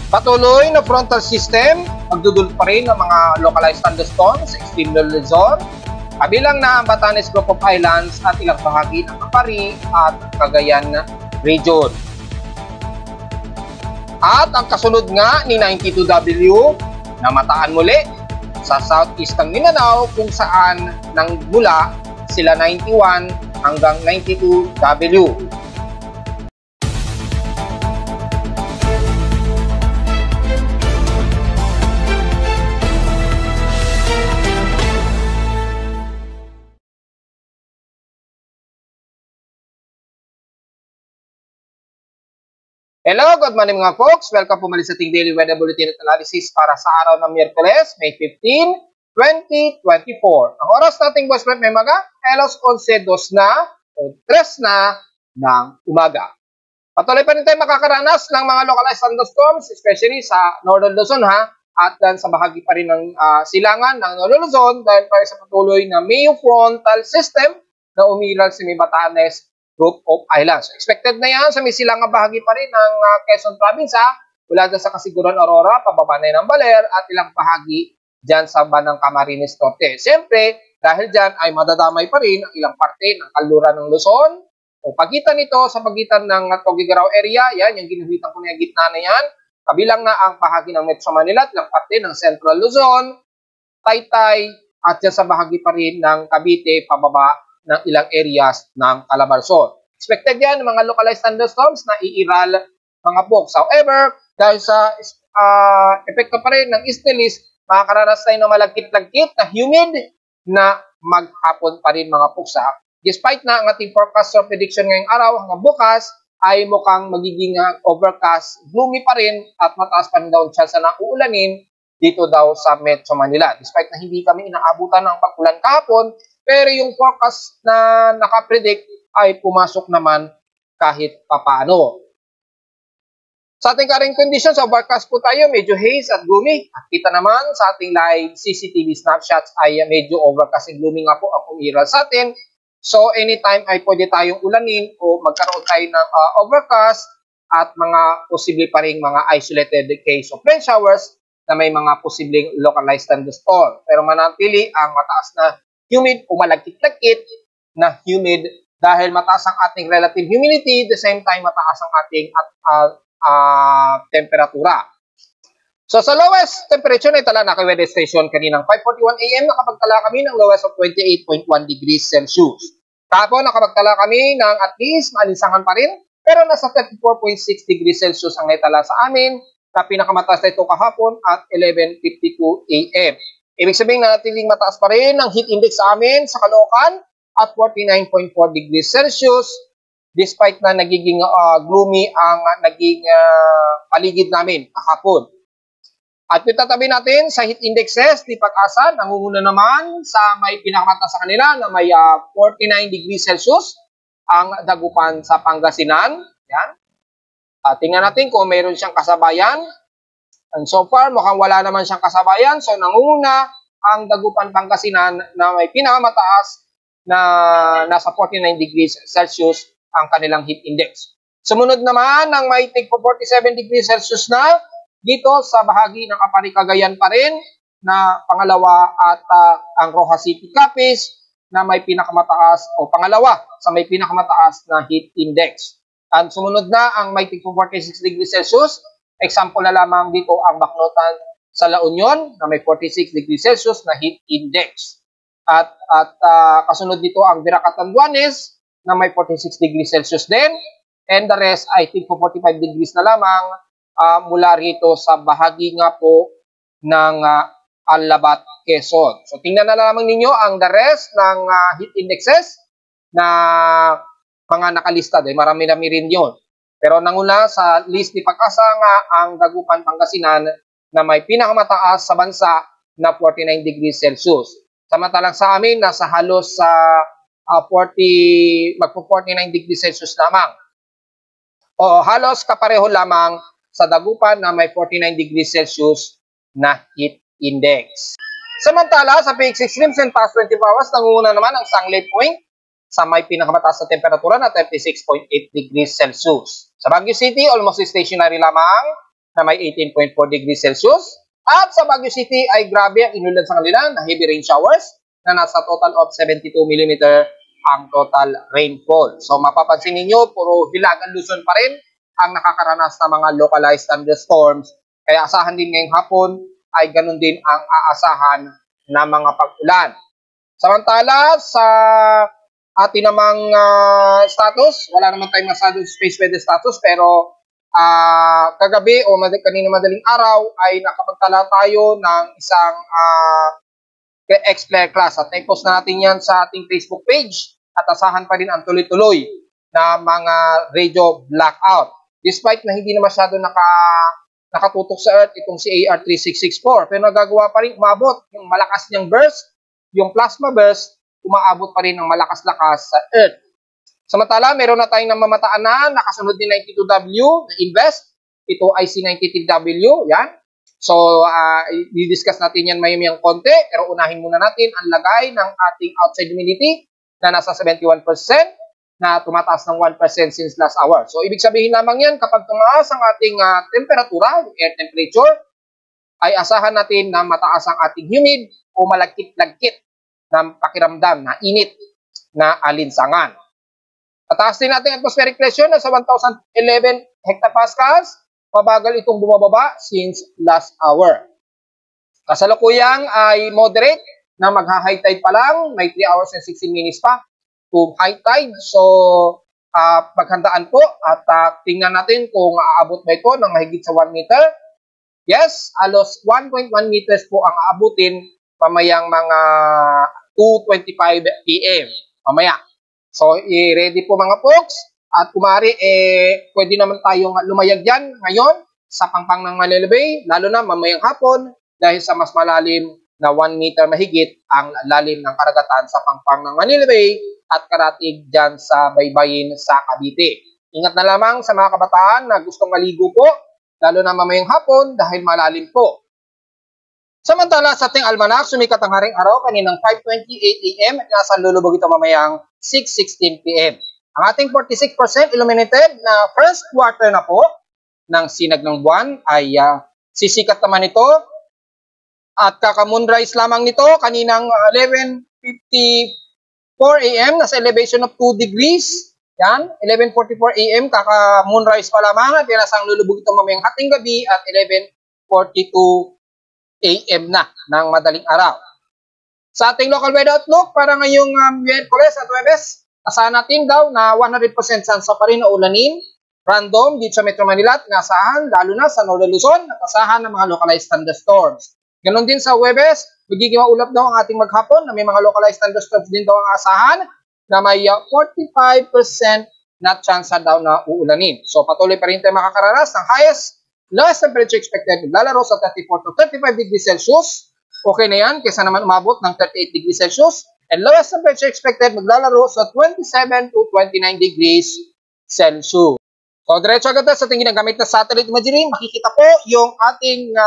Patuloy na frontal system, magdudulot pa rin ng mga localized thunderstorms sa extreme Luzon, kabilang na ang Batanes Group of Islands at ilang bahagi ng Capari at Cagayan region. At ang kasunod nga ni 92W, namataan muli sa southeast ng Mindanao kung saan nang mula sila 91 hanggang 92W. Hello, good morning mga folks. Welcome po muli sa ating Daily Weather Bulletin at Analysis para sa araw ng Miyerkules, May 15, 2024. Ang oras nating boss friend may mga alas 11:02 na o 3 na ng umaga. Patuloy pa rin tayo makakaranas ng mga localized thunderstorms, especially sa Northern Luzon at dan sa bahagi pa rin ng silangan ng Northern Luzon dahil pa sa patuloy na Mayofrontal system na umiral sa Batanes Group of Islands. So, expected na yan sa may silangang bahagi pa rin ng Quezon Province mula dyan sa Kasiguran Aurora, pababa na ng Baler at ilang bahagi dyan sa banang Camarines Norte. Siyempre, dahil dyan ay madadamay pa rin ang ilang parte ng kanluran ng Luzon o pagitan nito sa pagitan ng Tugigaraw area, yan, yung ginuhitan ko na yung gitna na yan, kabilang na ang bahagi ng Metro Manila at ilang parte ng Central Luzon, Taytay at dyan sa bahagi pa rin ng Cavite, pababa ng ilang areas ng Calabarzon. Expected yan ng mga localized thunderstorms na iiral mga folks. However, dahil sa epekto pa rin ng easterlies, makakaranas tayo ng malagkit-lagkit na humid na maghapon pa rin mga folks. Despite na ang ating forecast or prediction ngayong araw hanggang bukas ay mukhang magiging overcast, gloomy pa rin at mataas pa rin daw ang chance na uulanin dito daw sa Metro Manila. Despite na hindi kami inaabutan ng pag-ulan kahapon, pero yung forecast na nakapredict ay pumasok naman kahit papaano. Sa ating current conditions, overcast po tayo, medyo haze at gloomy. At kita naman sa ating live CCTV snapshots ay medyo overcast and gloomy nga po ang umiral sa atin. So anytime ay pwede tayong ulanin o magkaroon tayo ng overcast at mga posible pa rin mga isolated case of rain showers na may mga posibleng localized thunderstorm. Pero manatili ang mataas na humid o malagkit-lagkit na humid dahil mataas ang ating relative humidity, the same time mataas ang ating temperatura. So sa lowest temperature na itala na kay weather station kaninang 5:41 AM, nakapagtala kami ng lowest of 28.1 degrees Celsius. Tapos nakapagtala kami ng at least maalinsangan pa rin, pero nasa 34.6 degrees Celsius ang naitala sa amin, na pinakamataas na ito kahapon at 11:52 AM. Ibig sabihin na natiling mataas pa rin ang heat index sa amin sa Caloocan at 49.4 degrees Celsius despite na nagiging gloomy ang naging paligid namin kahapon. At yung tatabi natin sa heat indexes, di Pag-asa, nangunguna naman sa may pinakamataas sa kanila na may 49 degrees Celsius ang Dagupan sa Pangasinan. Yan. Tingnan natin kung mayroon siyang kasabayan. And so far, mukhang wala naman siyang kasabayan. So, nangunguna ang Dagupan Pangasinan na may pinakamataas na nasa 49 degrees Celsius ang kanilang heat index. Sumunod naman ang may tig 47 degrees Celsius na dito sa bahagi ng Capari Cagayan pa rin na pangalawa at ang Rojas City Capiz na may pinakamataas o pangalawa sa may pinakamataas na heat index. At sumunod na ang may tig 46 degrees Celsius. Example na lamang dito ang Bacnotan sa La Union na may 46 degrees Celsius na heat index. At kasunod dito ang Viracatanduanes na may 46 degrees Celsius din. And the rest ay 45 degrees na lamang mula rito sa bahagi nga po ng Alabat, Quezon. So tingnan na lamang ninyo ang the rest ng heat indexes na mga nakalista. Dahil marami-rami rin yun. Pero nanguna sa list ni Pag-asa nga ang Dagupan Pangasinan na may pinakamataas sa bansa na 49 degrees Celsius. Samantalang sa amin, nasa halos sa 49 degrees Celsius lamang. O halos kapareho lamang sa Dagupan na may 49 degrees Celsius na heat index. Samantala, sa PX Extremes and past 24 hours, nangunguna naman ang Sangley Point sa may pinakamataas na temperatura na 36.8 degrees Celsius. Sa Baguio City, almost stationary lamang na may 18.4 degrees Celsius. At sa Baguio City ay grabe ang inulan sa kanila na heavy rain showers na nasa total of 72 mm ang total rainfall. So mapapansin ninyo, puro Hilagan Luzon pa rin ang nakakaranas ng mga localized thunderstorms. Kaya asahan din ngayong hapon ay ganun din ang aasahan na mga pag-ulan. Samantala, sa ating namang status, wala naman tayong masyadong space weather status, pero kagabi o kanina madaling araw ay nakapagtala tayo ng isang X-Player class at na-post na natin yan sa ating Facebook page at asahan pa rin ang tuloy-tuloy na mga radio blackout. Despite na hindi na masyado nakatutok sa Earth itong si AR3664, pero nagagawa pa rin umabot yung malakas niyang burst, yung plasma burst, umaabot pa rin ng malakas-lakas sa Earth. Samantala, meron na tayong namamataan na nakasunod ni 92W na invest. Ito ay si 93W, yan. So, i-discuss natin yan mayamang konti, pero unahin muna natin ang lagay ng ating outside humidity na nasa 71%, na tumataas ng 1% since last hour. So, ibig sabihin lamang yan, kapag tumaas ang ating temperatura, air temperature, ay asahan natin na mataas ang ating humid o malagkit-lagkit na pakiramdam na init na alinsangan. Pataas din natin atmospheric pressure na sa 1,011 hectopascals. Mabagal itong bumababa since last hour. Kasalukuyang ay moderate na magha-high tide pa lang. May 3 hours and 16 minutes pa to high tide. So, paghandaan po at tingnan natin kung aabot ba ito ng mahigit sa 1 meter. Yes, alos 1.1 meters po ang aabutin mamayang mga 2:25 p.m. mamaya. So, i-ready po mga folks. At kumari, pwede naman tayong lumayag dyan ngayon sa Pangpang ng Manila Bay, lalo na mamayang hapon dahil sa mas malalim na 1 meter mahigit ang lalim ng karagatan sa Pangpang ng Manila Bay at karatig dyan sa baybayin sa Cavite. Ingat na lamang sa mga kabataan na gustong maligo po, lalo na mamayang hapon dahil malalim po. Samantala sa ating almanak, sumikat ang haring araw kaninang 5:28 a.m. at nasa lulubog ito mamayang 6:16 p.m. Ang ating 46% illuminated na first quarter na po ng sinag ng buwan ay sisikat naman ito at kaka-moonrise lamang nito kaninang 11:54 a.m. nasa elevation of 2 degrees. Yan, 11:44 a.m. kaka-moonrise pa lamang at pinasang lulubog ito mamayang hating gabi at 11:42 a.m. na ng madaling araw. Sa ating local weather outlook para ngayong Miyerkules at Huwebes, asahan natin daw na 100% chance pa rin na ulanin, random dito sa Metro Manila at inasahan, lalo na sa Northern Luzon, at asahan ng mga localized thunderstorms. Ganon din sa Huwebes, magiging maulap daw ang ating maghapon na may mga localized thunderstorms din daw ang asahan na may 45% na chance daw na uulanin. So patuloy pa rin tayo makakaranas ng lowest temperature expected maglalaro sa 34 to 35 degrees Celsius. Okay na yan, kaysa naman umabot ng 38 degrees Celsius. And lowest temperature expected maglalaro sa 27 to 29 degrees Celsius. So, diretso agad sa tingin ng gamit na satellite imagery, makikita po yung ating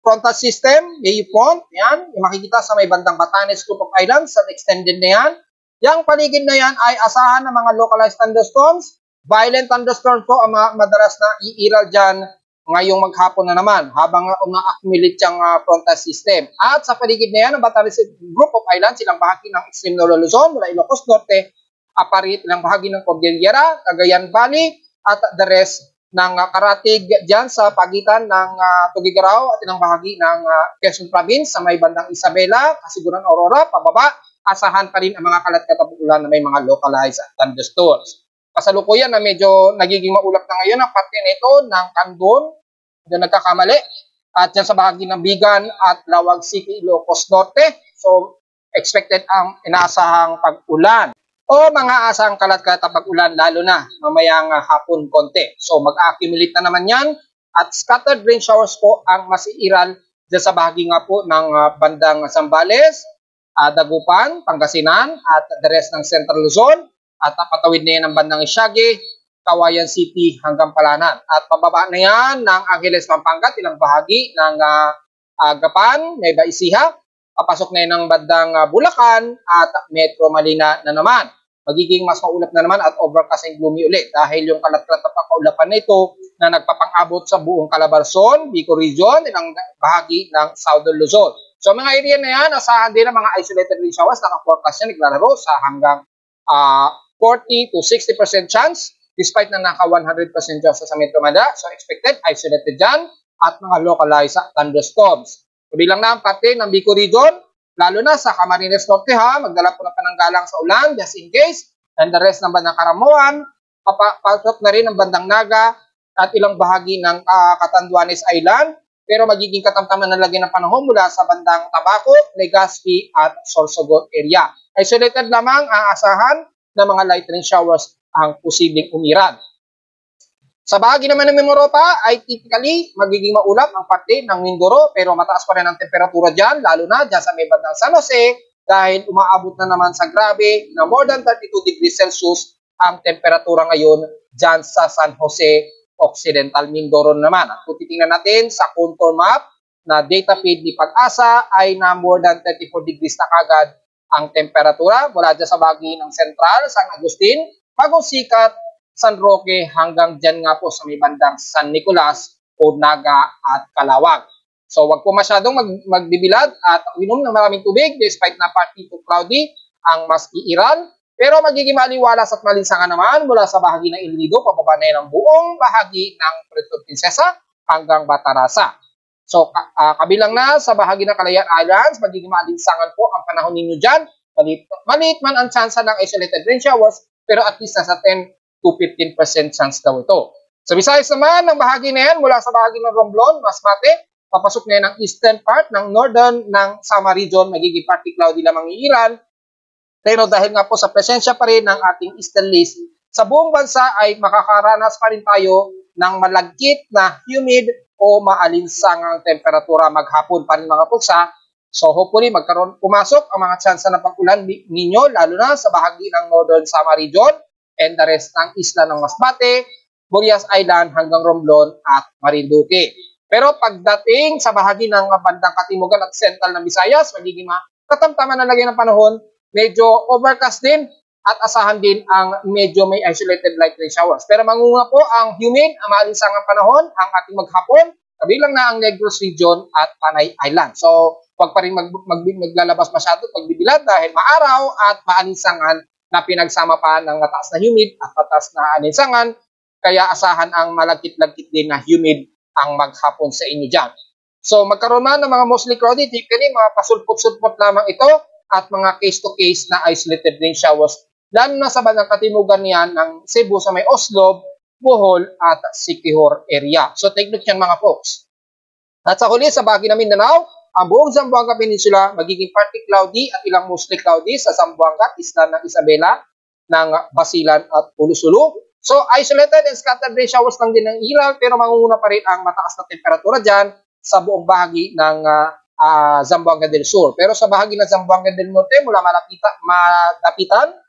frontal system, yung front, yan, yung makikita sa may bandang Batanes Group of Islands, at extended na yan. Yung paligid na yan ay asahan ng mga localized thunderstorms. Violent thunderstorms po ang madalas na iiral dyan ngayong maghapon na naman habang uma-accumulate yung frontal system. At sa paligid na yan, ang Batanes Group of Islands, silang bahagi ng extreme Northern Luzon, mula Ilocos Norte, Aparit, ilang bahagi ng Cordillera, Cagayan Valley, at the rest ng karatig dyan sa pagitan ng Tugigaraw at ilang bahagi ng Quezon Province sa may bandang Isabela, Kasiguran, Aurora, pababa, asahan pa rin ang mga kalat-katapang ulan na may mga localized thunderstorms. Kasalukuyan na medyo nagiging maulap na ngayon ang parte nito ng Candon, na nagkakamali, at dyan sa bahagi ng Bigan at Lawag City, Ilocos Norte. So, expected ang inaasahang pag-ulan o mga asahang kalat-kalat pag-ulan lalo na mamayang hapon konti. So, mag-accumulate na naman yan at scattered rain showers po ang masiiral dyan sa bahagi nga po ng bandang Zambales, Dagupan, Pangasinan at the rest ng Central Luzon. At patawid na yan ng bandang Isiague, Kawayan City hanggang Palanan. At pababa na yan ng Angeles, Pampanga, ilang bahagi ng Gapan, Nueva Ecija. Papasok na yan ng bandang Bulacan at Metro Manila na naman. Magiging mas maulap na naman at overcast and gloomy ulit dahil yung kalat-kalat na pakaulapan na ito na nagpapang-abot sa buong Calabarzon, Bicol Region, ilang bahagi ng Southern Luzon. So mga area na yan, asahan din ang mga isolated rain showers, naka-forecast yan, naglalaro sa hanggang 40 to 60% chance, despite na naka 100% chance sa Metro Manila. So expected, isolated dyan, at mga localized thunderstorms. Kabilang na ang parte ng Bicol Region, lalo na sa Camarines Norte ha, magdala po ng pananggalang sa ulan, just in case, and the rest ng bandang Karamuan, papasok na rin ang bandang Naga, at ilang bahagi ng Catanduanes Island, pero magiging katamtaman na lagi ng panahon mula sa bandang Tabaco, Legazpi at Sorsogon area. Isolated lamang aasahan ng mga light rain showers ang posibleng umiran. Sa bahagi naman ng Mimaropa ay typically magiging maulap ang parte ng Mindoro, pero mataas pa rin ang temperatura dyan, lalo na dyan sa may bandang San Jose, dahil umaabot na naman sa grabe na more than 32 degrees Celsius ang temperatura ngayon dyan sa San Jose Occidental Mindoro naman. At kung titingnan natin sa contour map na data feed ni Pag-asa ay na more than 34 degrees na kagad ang temperatura mula dyan sa bahagi ng Central, San Agustin, Bagong Sikat, San Roque hanggang dyan nga po sa may bandang San Nicolas, Naga at Calawag. So wag po masyadong magbibilad at uminom ng maraming tubig despite na partly to cloudy ang mas iiran. Pero magiging maliwalas at malinsangan naman mula sa bahagi ng El Nido, pababa na yan ang buong bahagi ng Puerto Princesa hanggang Batarasa. So, kabilang na sa bahagi ng Calayan Islands, magiging malinsangan po ang panahon ninyo dyan. Maliit man ang chance ng isolated rain showers, pero at least nasa 10 to 15% chance daw ito. Sa Visayas naman, ang bahagi na yan, mula sa bahagi ng Romblon, Masbate, papasok na yan ang eastern part ng northern ng Sama Region, magiging partly cloudy lamang iilan. Pero dahil nga po sa presensya pa rin ng ating easterlies, sa buong bansa ay makakaranas pa rin tayo ng malagkit na humid o maalinsangang temperatura maghapon pa rin mga pulsa. So hopefully pumasok ang mga tsansa ng pag-ulan ninyo, lalo na sa bahagi ng Northern Sama Region and the rest ng isla ng Masbate, Burias Island hanggang Romblon at Marinduque. Pero pagdating sa bahagi ng bandang Katimugan at Central ng Visayas, magiging katamtaman na lagi ng panahon, medyo overcast din at asahan din ang medyo may isolated light rain showers. Pero mangunga po ang humid, ang maalinsangang panahon, ang ating maghapon, kabilang na ang Negros Region at Panay Island. So, huwag pa rin maglalabas masyado pagbibilad dahil maaraw at maalinsangan na pinagsama pa ng mataas na humid at mataas na alinsangan. Kaya asahan ang malagkit-lagkit din na humid ang maghapon sa inyo dyan. So, magkaroon man ng mga mostly cloudy, typically mga pasulpot-sulpot lamang ito, at mga case-to-case na isolated rain showers, lalo na sa bandang katimugan niyan ng Cebu sa may Oslob, Bohol at Siquijor area. So take note yan mga folks. At sa huli, sa bahagi ng Mindanao, ang buong Zamboanga Peninsula magiging partly cloudy at ilang mostly cloudy sa Zamboanga, isla ng Isabela, ng Basilan at Pulusulu. So isolated and scattered rain showers lang din ng ilaw, pero mangunguna pa rin ang mataas na temperatura dyan sa buong bahagi ng Zamboanga del Sur. Pero sa bahagi ng Zamboanga del Norte, mula Malapitan,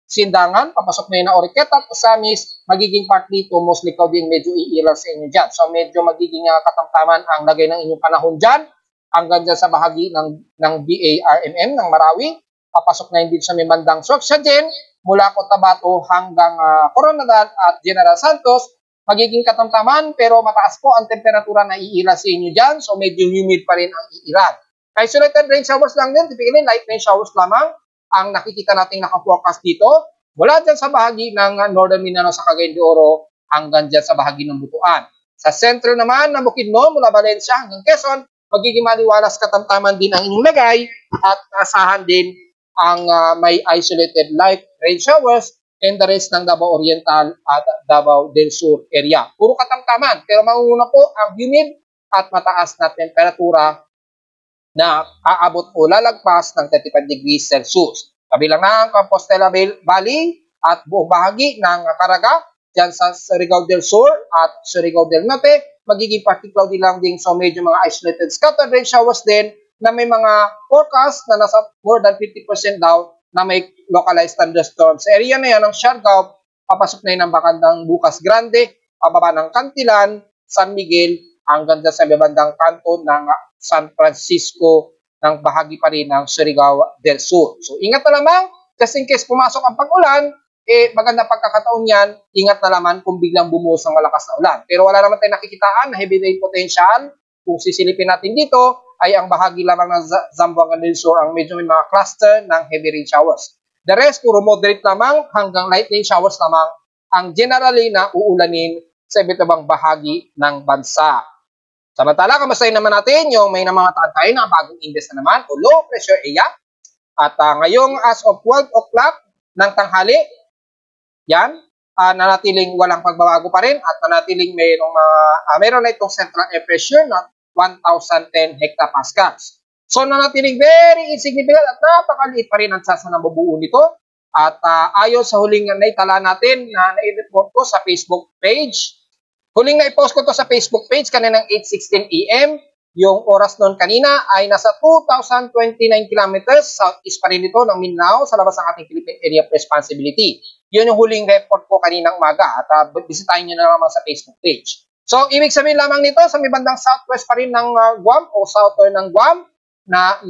Sindangan, papasok na yun na Oriqueta at Osamis, magiging partly to mostly cloudy medyo iilan sa inyo dyan. So medyo magiging katamtaman ang lagay ng inyong panahon dyan. Hanggang dyan sa bahagi ng BARMM ng Marawi, papasok na yun din sa may bandang Sorsogon, mula Cotabato hanggang Coronadal at General Santos, magiging katamtaman pero mataas po ang temperatura na iila sa inyo dyan. So medyo humid pa rin ang iilan. Isolated rain showers lang din. Typically light rain showers lamang ang nakikita nating naka-forecast dito. Mula dyan sa bahagi ng Northern Mindanao sa Cagayan de Oro hanggang dyan sa bahagi ng Butuan. Sa central naman ng Bukidnon mula Valencia hanggang Quezon, magiging maliwalas katamtaman din ang inyong lagay at asahan din ang may isolated light rain showers and the rest ng Davao Oriental at Davao del Sur area. Puro katamtaman, pero manguna po ang humid at mataas na temperatura na aabot o lalagpas ng 35 degrees Celsius. Kabilang na ang Compostela Valley at buong bahagi ng Caraga, dyan sa Surigao del Sur at Surigao del Norte, magiging partly cloudy lang din, so medyo mga isolated scattered rain showers din na may mga forecast na nasa more than 50% daw na may localized thunderstorms. Sa area na yan ng Siargao, papasok na yun ang bakandang Bukas Grande, pababa ng Cantilan, San Miguel, hanggang sa bandang kanto ng San Francisco ng bahagi pa rin ng Surigao del Sur. So ingat na lamang, just in case pumasok ang pag-ulan, maganda pagkakataon yan, ingat na naman kung biglang bumuhos ng malakas na ulan. Pero wala naman tayong nakikitaan na heavy rain potential. Kung sisilipin natin dito, ay ang bahagi lamang ng Zamboanga del Sur ang medyo may mga cluster ng heavy rain showers. The rest, puro moderate lamang hanggang light rain showers lamang ang generally na uulanin sa iba't ibang bahagi ng bansa. Samantala, kamustahin naman natin yung may namamataan tayo na bagong index na naman o low pressure area. At ngayong as of 12 o'clock ng tanghali, yan, nanatiling walang pagbabago pa rin at nanatiling meron na itong central air pressure na 1,010 hectopascals. So nanatiling very insignificant at napakaliit pa rin ang tsansa na mabuo nito. At ayon sa huling naitala natin na na-report ko sa Facebook page, huling na-post ko to sa Facebook page kaninang 8:16 AM. Yung oras noon kanina ay nasa 2,029 kilometers southeast pa rin ito ng Mindanao sa labas ng ating Philippine Area of Responsibility. Yun yung huling report ko kaninang umaga at bisitahin nyo na naman sa Facebook page. So, ibig sabihin lamang nito sa may bandang southwest pa rin ng Guam o southern ng Guam na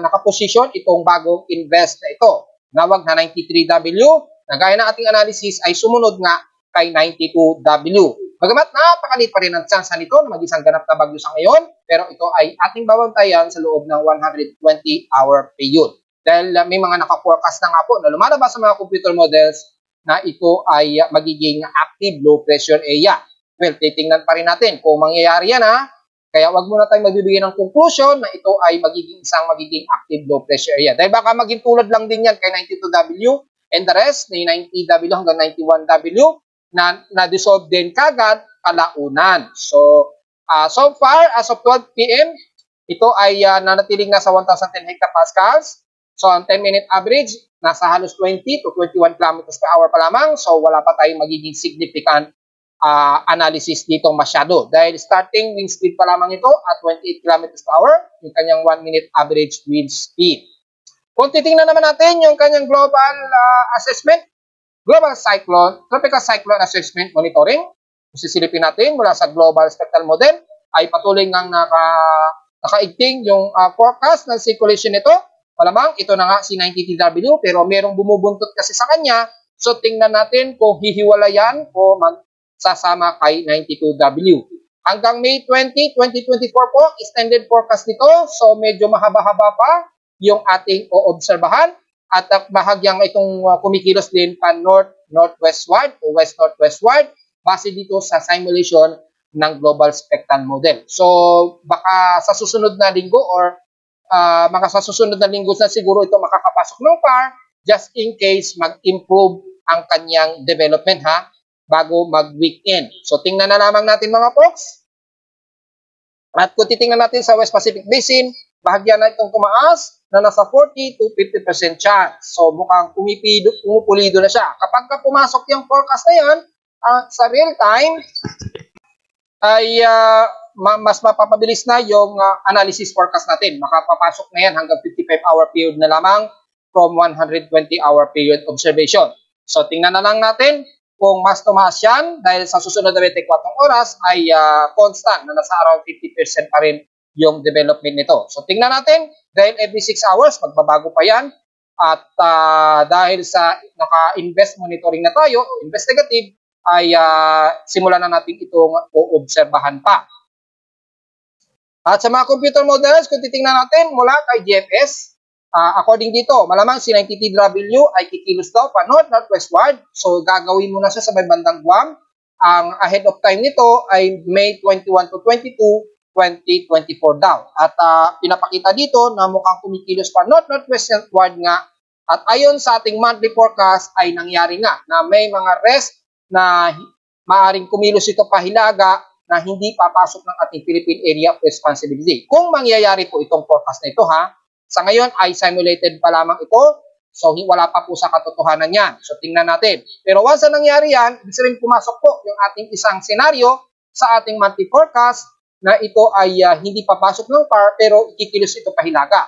nakaposisyon itong bagong invest na ito. Nawag na 93W na gaya ng ating analysis ay sumunod nga kay 92W. Bagamat napakaliit pa rin ang tsansa nito na mag-isang ganap na bagyo sa ngayon, pero ito ay ating babantayan sa loob ng 120-hour period. Dahil may mga naka-forecast na nga po na lumalabas sa mga computer models na ito ay magiging active low pressure area. Well, titingnan pa rin natin kung mangyayari yan ha. Kaya wag muna tayong magbibigay ng conclusion na ito ay magiging active low pressure area. Dahil baka maging tulad lang din yan kay 92W and the rest, 90W hanggang 91W, na-dissolve din kagad kalaunan. So, so far, as of 12 PM, ito ay nanatiling nasa 1,010 hectopascals. So, ang 10-minute average, nasa halos 20 to 21 kilometers per hour pa lamang. So, wala pa tayong magiging significant analysis dito masyado. Dahil starting wind speed pa lamang ito at 28 kilometers per hour, yung kanyang 1-minute average wind speed. Kung titingnan naman natin yung kanyang global assessment, Global Cyclone, Tropical Cyclone Assessment Monitoring, kung sisilipin natin mula sa Global Spectral Model, ay patuloy ngang nakaigting yung forecast ng circulation nito. Malamang ito na nga si 90TW, pero merong bumubuntot kasi sa kanya. So tingnan natin kung hihiwalayan o magsasama kay 92W. Hanggang May 20, 2024 po, extended forecast nito. So medyo mahaba-haba pa yung ating oobserbahan. At bahagyang itong kumikilos din pa north-northwestward o west-northwestward base dito sa simulation ng Global Spectral Model. So, baka sa susunod na linggo or sa susunod na linggo na siguro ito makakapasok ng PAR just in case mag-improve ang kanyang development bago mag-weekend. So, tingnan na lamang natin mga folks. At kung titingnan natin sa West Pacific Basin, bahagya na itong tumaas na nasa 40 to 50% chance. So, mukhang pumupulido na siya. Kapag pumasok yung forecast na yan, sa real time, ay mas mapapabilis na yung analysis forecast natin. Makapapasok na yan hanggang 55-hour period na lamang from 120-hour period observation. So, tingnan na lang natin kung mas tumaas yan dahil sa susunod na 24 oras ay constant na nasa around 50% pa rin yung development nito. So, tingnan natin, dahil every 6 hours, magbabago pa yan. At dahil sa naka-invest monitoring na tayo, investigative, ay simulan na natin itong oobserbahan pa. At sa mga computer models, kung titingnan natin mula kay GFS, according dito, malamang si 90TW ay kikilos daw pa north-northwestward. So, gagawin muna siya sa may bandang Guam. Ang ahead of time nito ay May 21 to 22, 2024 daw. At pinapakita dito na mukhang kumikilos pa north-northwestward nga. At ayon sa ating monthly forecast ay nangyari nga na may mga rest na maaring kumilos ito pahilaga na hindi papasok ng ating Philippine Area of Responsibility. Kung mangyayari po itong forecast na ito sa ngayon ay simulated pa lamang ito. So wala pa po sa katotohanan yan. So tingnan natin. Pero once na nangyari yan, ibig sabihin pumasok po yung ating isang senaryo sa ating monthly forecast na ito ay hindi papasok ng PAR pero ikikilos ito pahilaga,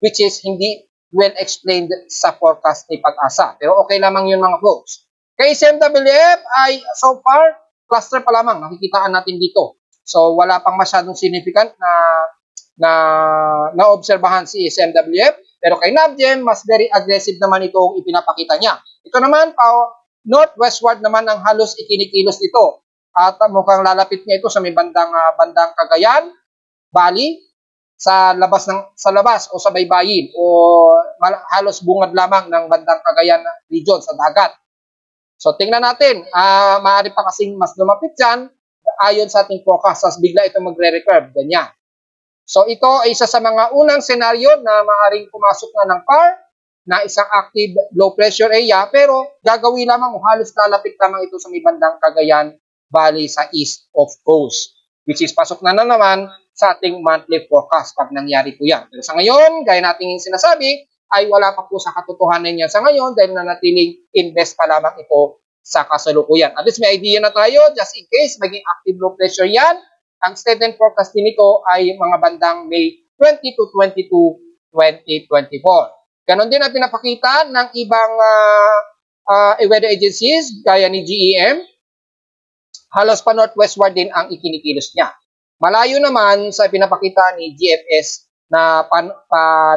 which is hindi well explained sa forecast ni Pag-asa. Pero okay lamang yun mga folks. Kay SMWF ay so far cluster pa lamang nakikitaan natin dito. So wala pang masyadong significant na obserbahan si SMWF. Pero kay Navgem, mas very aggressive naman itong ipinapakita niya. Ito naman, northwestward naman ang halos ikinikilos nito. At mukhang lalapit niya ito sa may bandang Cagayan Valley, sa labas o sa baybayin o halos bungad lamang ng bandang Cagayan region sa dagat. So tingnan natin, maaari pa kasing mas lumapit dyan ayon sa ating forecast, as bigla ito magre-recurve, ganyan. So ito ay isa sa mga unang senaryo na maaaring pumasok na ng PAR na isang active low pressure area, pero gagawin lamang o halos lalapit lamang ito sa may bandang Cagayan Valley sa east of coast, which is pasok na naman sa ating monthly forecast pag nangyari po yan. Pero sa ngayon, gaya nating sinasabi, ay wala pa po sa katotohanan yan sa ngayon dahil nanatiling invest pa lamang ito sa kasalukuyan. At least may idea na tayo, just in case maging active low pressure yan. Ang extended forecast din nito ay mga bandang May 20 to 22, 2024. Ganon din ang pinapakita ng ibang weather agencies gaya ni GEM. Halos pa northwestward din ang ikinikilos niya. Malayo naman sa pinapakita ni GFS na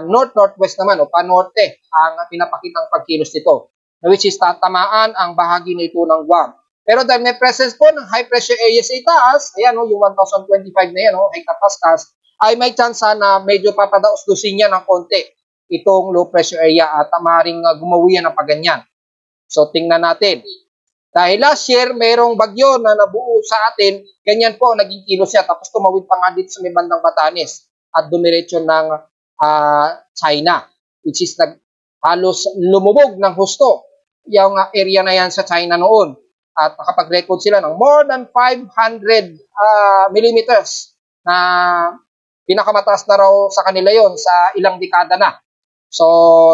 north-northwest naman o pa-norte ang pinapakitang pagkilos nito, which is tatamaan ang bahagi nito ng Guam. Pero dahil may presence po ng high pressure area sa itaas, ayan o, yung 1025 na yan o, hectopascals, ay may chance na medyo papadaos-dusin niya ng konti itong low pressure area at maaaring gumawi yan ng paganyan. So tingnan natin. Dahil last year, mayroong bagyo na nabuo sa atin, ganyan po naging kilos siya. Tapos tumawid pa nga dito sa may bandang Batanes at dumiretso ng China, which is halos lumubog ng husto yung area na yan sa China noon. At nakapag-record sila ng more than 500 millimeters na pinakamataas na raw sa kanila yon sa ilang dekada na. So,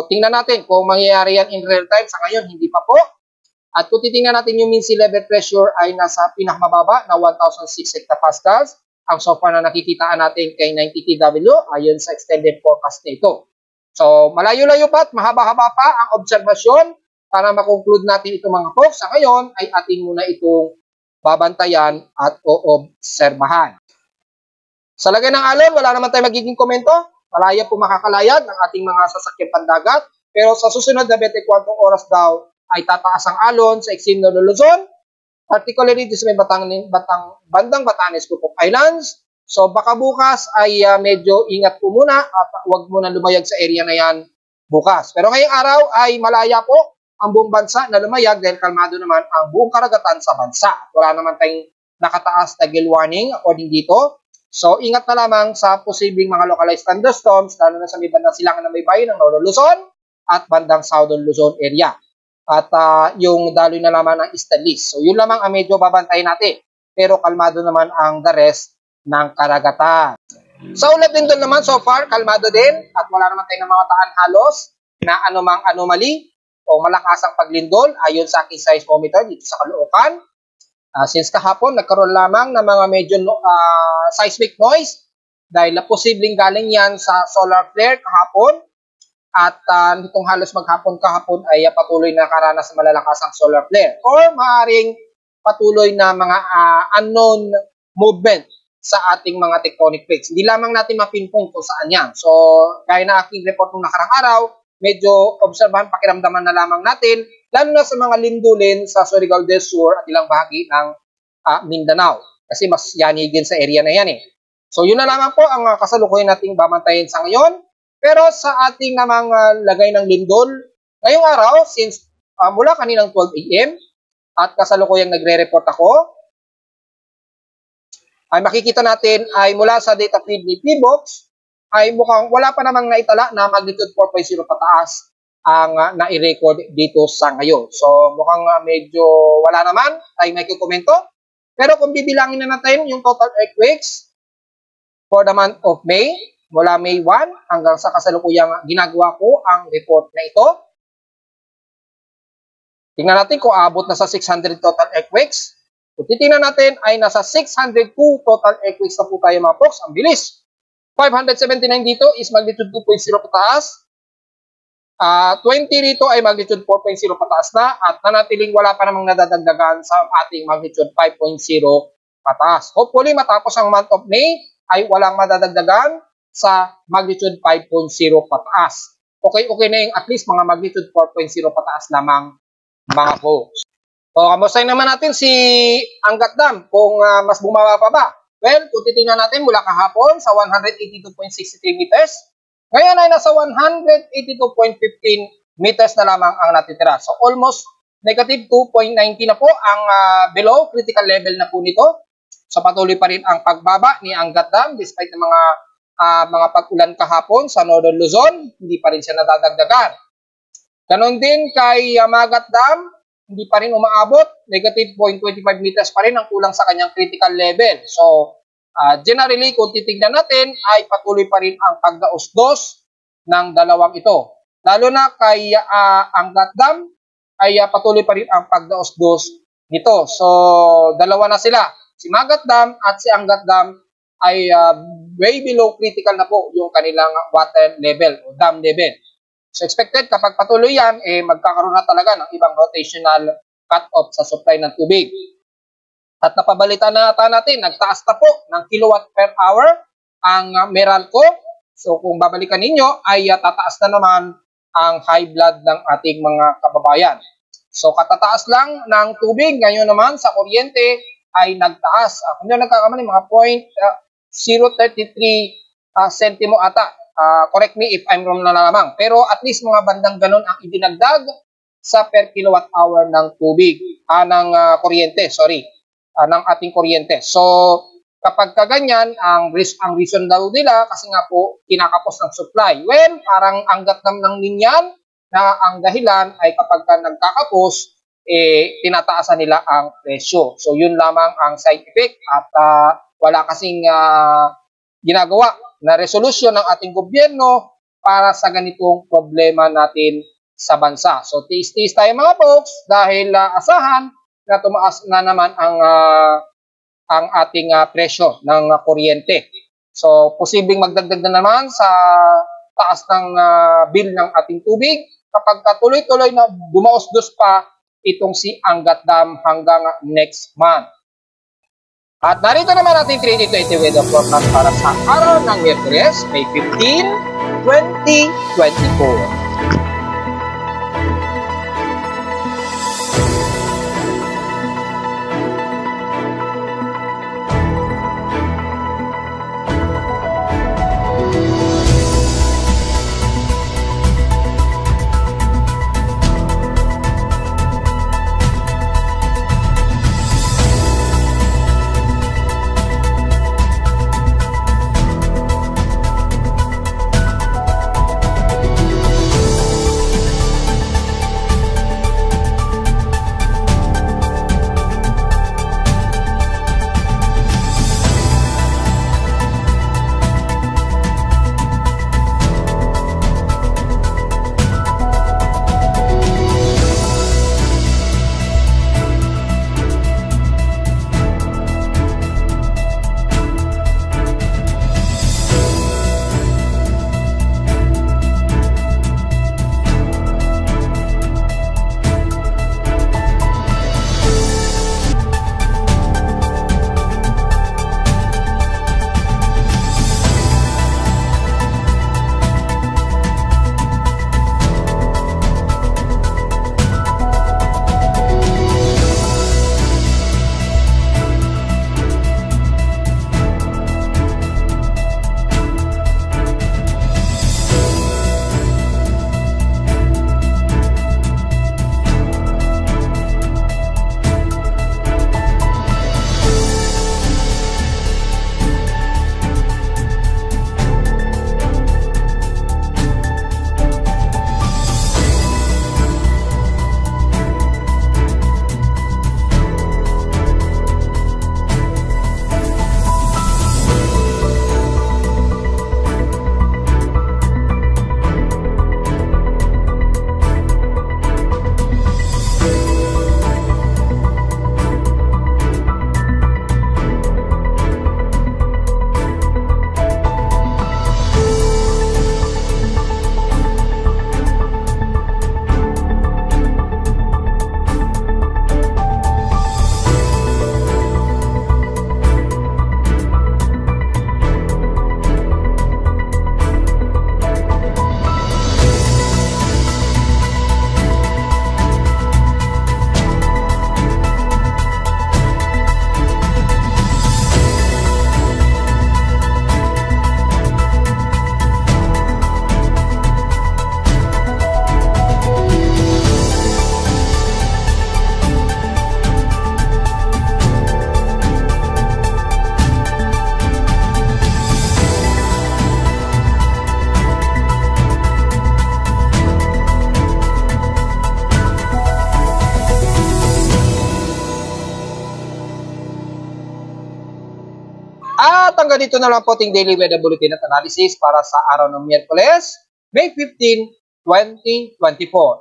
tingnan natin kung mangyayari yan in real time. Sa ngayon, hindi pa po. At kung titingnan natin yung mean sea level pressure ay nasa pinakamababa na 1,006 hectopascals. Ang so far na nakikitaan natin kay 90 TW ayon sa extended forecast nito. So, malayo-layo pa at mahaba-haba pa ang obserbasyon para makonclude natin itong mga folks. Sa ngayon ay atin muna itong babantayan at oobserbahan. Sa lagay ng alon, wala naman tayo magiging komento. Malaya po makakalayag ng ating mga sasakyan pandagat. Pero sa susunod na 24 oras daw ay tataas ang alon sa Extreme Northern Luzon, particularly dito sa may bandang Batanes, Cook Islands. So baka bukas ay medyo ingat po muna at huwag muna lumayag sa area na yan bukas. Pero ngayong araw ay malaya po ang buong bansa na lumayag dahil kalmado naman ang buong karagatan sa bansa. Wala naman tayong nakataas na gale warning according dito. So ingat na lamang sa posibleng mga localized thunderstorms lalo na sa may bandang silangan ng may bayan ng Northern Luzon at bandang Southern Luzon area. At yung daloy na lamang ng Easterlies. So yun lamang ang medyo babantayin natin. Pero kalmado naman ang the rest ng karagatan. Sa ulat din doon naman, so far, kalmado din. At wala naman tayong mga taan halos na anumang anomaly o malakas ang paglindol ayon sa aking seismometer dito sa Caloocan. Since kahapon, nagkaroon lamang ng mga medyo seismic noise dahil posibleng galing yan sa solar flare kahapon. At nitong halos maghapon kahapon ay patuloy na nakaranas sa malalasang solar flare or maaaring patuloy na mga unknown movement sa ating mga tectonic plates. Hindi lamang natin mapinpoint kung saan yan. So, gaya na aking report nung nakarang araw, medyo obserbahan, pakiramdaman na lamang natin, lalo na sa mga lindulin sa Surigao del Sur at ilang bahagi ng Mindanao. Kasi mas yanigin sa area na yan eh. So, yun na lamang po ang kasalukuyan nating babantayin sa ngayon. Pero sa ating namang lagay ng lindol, ngayong araw, since mula kaninang 12 AM, at kasalukuyang nagre-report ako, ay makikita natin ay mula sa data feed ni PBOX, ay mukhang wala pa namang naitala na magnitude 4.0 pataas ang nai-record dito sa ngayon. So mukhang medyo wala naman, ay may kukomento. Pero kung bibilangin na natin yung total earthquakes for the month of May, mula May 1 hanggang sa kasalukuyang ginagawa ko ang report na ito. Tingnan natin kung aabot na sa 600 total earthquakes. Kung titingnan natin ay nasa 602 total earthquakes na po tayo mga folks. Ang bilis. 579 dito is magnitude 2.0 pataas. 20 rito ay magnitude 4.0 pataas na. At nanatiling wala pa namang nadadagdagan sa ating magnitude 5.0 pataas. Hopefully matapos ang month of May ay walang madadagdagan sa magnitude 5.0 pataas. okay na yung at least mga magnitude 4.0 pataas lamang mga folks. So, kamustahin naman natin si Angat Dam kung mas bumaba pa ba. Well, kung titingnan natin mula kahapon sa 182.63 meters, ngayon ay nasa 182.15 meters na lamang ang natitira. So, almost negative 2.90 na po ang below critical level na po nito. So, patuloy pa rin ang pagbaba ni Angat Dam despite ng mga pag-ulan kahapon sa Northern Luzon, hindi pa rin siya nadadagdagan. Ganon din kay Magat Dam, hindi pa rin umaabot, negative 0.25 meters pa rin ang kulang sa kanyang critical level. So, generally, kung titignan natin, ay patuloy pa rin ang pagdaos-dos ng dalawang ito. Lalo na kay Angat Dam, ay patuloy pa rin ang pagdaos-dos nito. So, dalawa na sila. Si Magat Dam at si Angat Dam ay way below critical na po yung kanilang water level o dam level. So expected kapag patuloy yan, magkakaroon na talaga ng ibang rotational cut-off sa supply ng tubig. At napabalita na natin, nagtaas na po ng kilowatt per hour ang Meralco. So kung babalikan ninyo, ay tataas na naman ang high blood ng ating mga kababayan. So katataas lang ng tubig, ngayon naman sa kuryente ay nagtaas. Kung hindi nagkakamali, mga 0.033 sentimo ata. Correct me if I'm wrong na lamang. Pero at least mga bandang ganun ang idinagdag sa per kilowatt hour ng tubig, ng kuryente, ng ating kuryente. So, kapag kaganyan, ang reason daw nila, kasi nga po, kinakapos ng supply. Well, parang Angat Dam ng linyan na ang dahilan ay kapag nagkakapos, tinataasan nila ang presyo. So, yun lamang ang side effect at wala kasing ginagawa na resolusyon ng ating gobyerno para sa ganitong problema natin sa bansa. So, tiis-tiis tayo mga folks dahil asahan na tumaas na naman ang ating presyo ng kuryente. So, posibleng magdagdag na naman sa taas ng bill ng ating tubig kapag tuloy-tuloy na dumaos-dos pa itong si Angat Dam hanggang next month. At narito naman ating 3D20 weather forecast para sa araw ng Miyerkules, May 15, 2024. At hanggang dito na lang po ating daily weather bulletin at analysis para sa araw ng Miyerkules, May 15, 2024.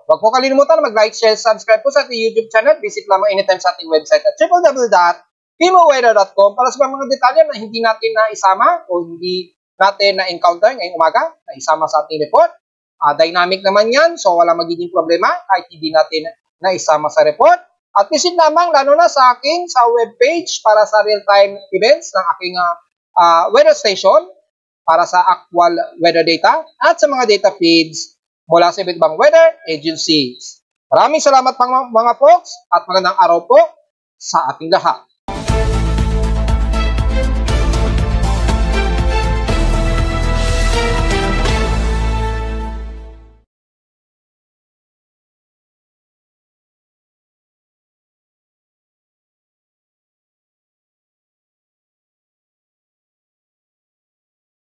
Huwag po kalimutan na mag-like, share, subscribe po sa ating YouTube channel. Visit lamang anytime sa ating website at www.pimoweather.com para sa mga detalye na hindi natin naisama o hindi natin na-encounter ngayong umaga, na isama sa ating report. Dynamic naman yan, so wala magiging problema kahit hindi natin naisama sa report. At visit lamang lalo na sa aking sa webpage para sa real-time events ng aking weather station para sa actual weather data at sa mga data feeds mula sa iba't ibang weather agencies. Maraming salamat mga folks at magandang araw po sa ating lahat.